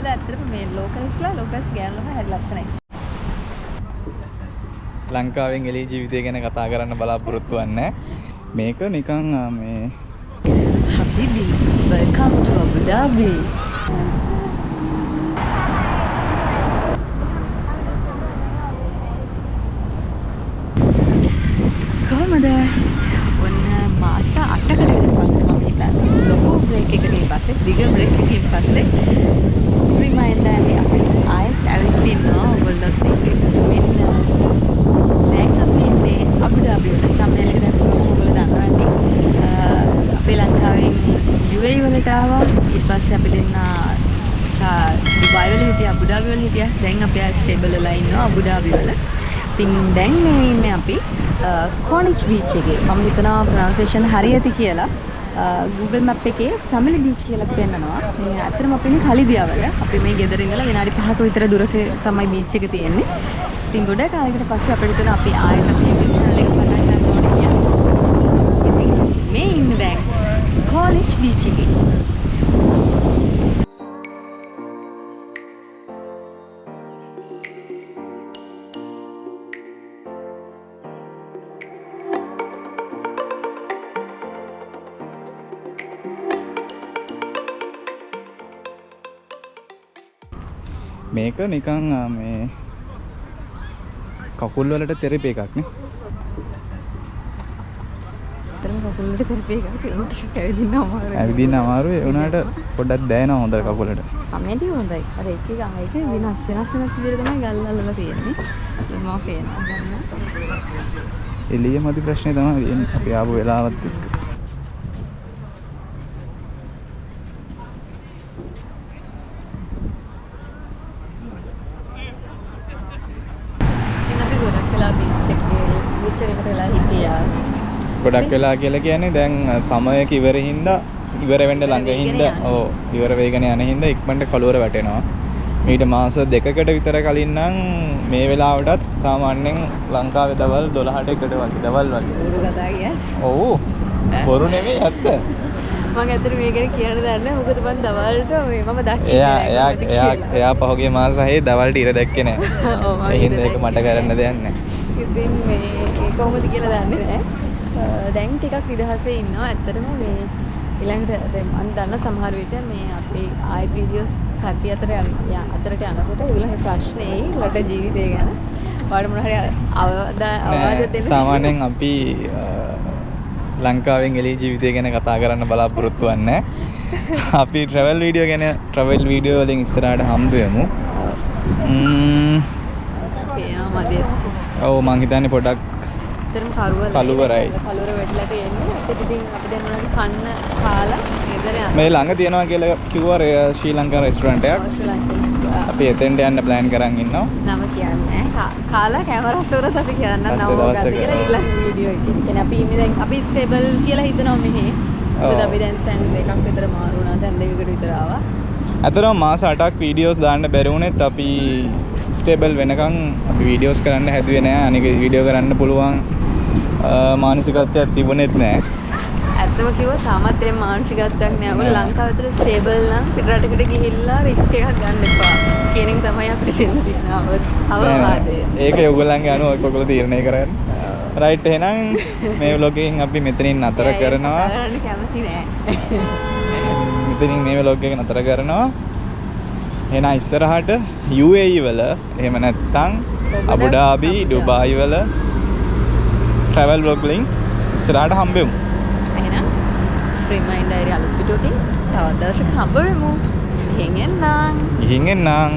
වල ඇත්තටම මේ ලෝකල්ස් ගෑනුලා හරි ලස්සනයි. ලංකාවෙන් එළි ජීවිතය ගැන කතා කරන්න බලාපොරොත්තු වෙන්නේ. මේක නිකන් මේ Habibi, welcome to Abu Dhabi. කොහමද? ඔන්න මාස 8කට විතර පස්සේ මම හිතන්නේ ලොකු බ්‍රේක් එකකින් පස්සේ දිග බ්‍රේක් එකකින් පස්සේ රිමයින්ඩර් අපි ආයෙත් ඇවිත් ඉන්නවා ඔයගොල්ලොත් එක්ක දැන් අපි ඉන්නේ අබු ධාබි වල තම්නේල් එක දැක්කම ඔයගොල්ලෝ දන්නවා අපි ලංකාවෙන් UAE වලට ආවා ඊට පස්සේ අපි දෙන්න දුබායි වල හිටියා අබු ධාබි වල හිටියා දැන් අපි ස්ටේබල් වෙලා ඉන්නවා අබු ධාබි වල ඉතින් දැන් මේ ඉන්නේ අපි Corniche Beach එකේ මම හිතනවා ප්‍රොනන්සියේෂන් හරියටි කියලා Google Map එකේ Family Beach කියලා පෙන්නනවා මේ අතරම අපි ඉන්නේ කලිදියාවල අපි මේ ගෙදර ඉඳලා විනාඩි 5ක විතර දුරක තමයි beach එක තියෙන්නේ ඉතින් ගොඩ කාලයකට පස්සේ අපිට හිතෙනවා අපි ආයෙත් අපේ YouTube channel එක පටන් ගන්න ඕනේ කියලා ඉතින් මේ ඉන්නේ දැන් Corniche Beach එකේ මේක නිකන් මේ කකුල් වලට තෙරපි එකක් නේ. අතරම කකුල් වලට තෙරපි එකක් ඒක ටිකක් ඇවිදින්න අමාරුයි. ඇවිදින්න අමාරුයි. ඒ උනාට පොඩ්ඩක් දැනෙනවා හොඳට කකුලට. අමෙන්ටි හොඳයි. අර එක වෙනස් විදිහට තමයි ගල් අල්ලලා තියෙන්නේ. මම පේනවා ගන්න. එළිය මදි ප්‍රශ්නේ තමයි තියෙන්නේ. අපි ආපු වෙලාවත් එක්ක. ගොඩක් වෙලා කියලා කියන්නේ දැන් සමයක ඉවර හින්දා ඉවර වෙන්න ළඟ හින්දා ඔව් ඉවර වෙගෙන යන හින්දා ඉක්මනට කළුවර වැටෙනවා. ඊට මාස 2කට විතර කලින් නම් මේ වෙලාවටත් සාමාන්‍යයෙන් ලංකාවේ දවල් 12ට එකට වගේ දවල් වගේ. බොරු කතා කියන්නේ. ඔව්. බොරු නෙමෙයි ඇත්ත. මම ඇත්තට මේ ගැන කියන්න දන්නේ නැහැ. මොකද මම දවල්ට මම දැක්කේ එයා පහුගිය මාස 6 දවල්ට ඉර දැක්කේ නැහැ. ඔව් මම ඒ හින්දා ඒක මට කරන්න දෙයක් නැහැ. ඉතින් මේ කොහොමද කියලා දන්නේ නැහැ. දැන් ටිකක් නිදහසේ ඉන්නවා ඇත්තටම මේ ඊළඟට දැන් මම දන්න සමහර විට මේ අපේ ආයෙත් වීඩියෝස් කට්ටිය අතරට යනකොට ඒගොල්ලන්ගේ ප්‍රශ්නේ රට ජීවිතය ගැන ඔයාලට මොන හරි අවවාද දෙන්න සාමාන්‍යයෙන් අපි ලංකාවෙන් එළි ජීවිතය ගැන කතා කරන්න බලාපොරොත්තු වෙන්නේ අපි ට්‍රැවල් වීඩියෝ වලින් ඉස්සරහට හම්බ වෙමු ඔව් මං හිතන්නේ පොඩක් කළුවර වැටිලා තියෙන්නේ අපිට ඉතින් අපි දැන් මොනවද කන්න කාලා ගෙදර යනවා මේ ළඟ තියනවා කියලා කිව්වා ශ්‍රී ලංකා රෙස්ටුරන්ට් එකක් අපි එතෙන්ට යන්න ප්ලෑන් කරන් ඉන්නවා නම කියන්නේ කාලා කැමරාස් වලත් අපි කියන්න නම ගන්න කියලා ඊළඟ වීඩියෝ එකේ කියන්නේ අපි ඉන්නේ දැන් අපි ස්ටේබල් කියලා හිතනවා මෙහි මොකද අපි දැන් තැන් දෙකක් විතර මාරු වුණා තැන් දෙකකට විතර ආවා අතරම මාස 8ක් වීඩියෝස් දාන්න බැරි වුණෙත් අපි ස්ටේබල් වෙනකන් අපි වීඩියෝස් කරන්න හැදුවේ නෑ අනික වීඩියෝ කරන්න පුළුවන් මානසිකත්වයක් තිබුණෙත් නෑ ඇත්තම කිව්වොත් තාමත් ඒ මානසිකත්වයක් නෑ ඔයගොල්ලෝ ලංකාව විතර ස්ටේබල් නම් පිටරටකට ගිහිල්ලා රිස්ක් එකක් ගන්න එපා කියන එක තමයි අපිට දෙන්න තියෙන අවවාදය ඒක ඔයගොල්ලන්ගේ අනුව ඔයගොල්ලෝ තීරණය කරන්න රයිට් එහෙනම් මේ vlog එකෙන් අපි මෙතනින් නතර කරනවා කරන්න කැමති නෑ මෙතනින් මේ vlog එක නතර කරනවා එහෙනම් ඉස්සරහට UAE වල එහෙම නැත්නම් අබු ධාබි ඩුබායි වල travel vlog වලින් ඉස්සරහට හම්බෙමු. එහෙනම් රිමයින්ඩර් අලුත් වීඩියෝකින් තවත් දවසක හම්බ වෙමු. ගිහින් එන්නම්.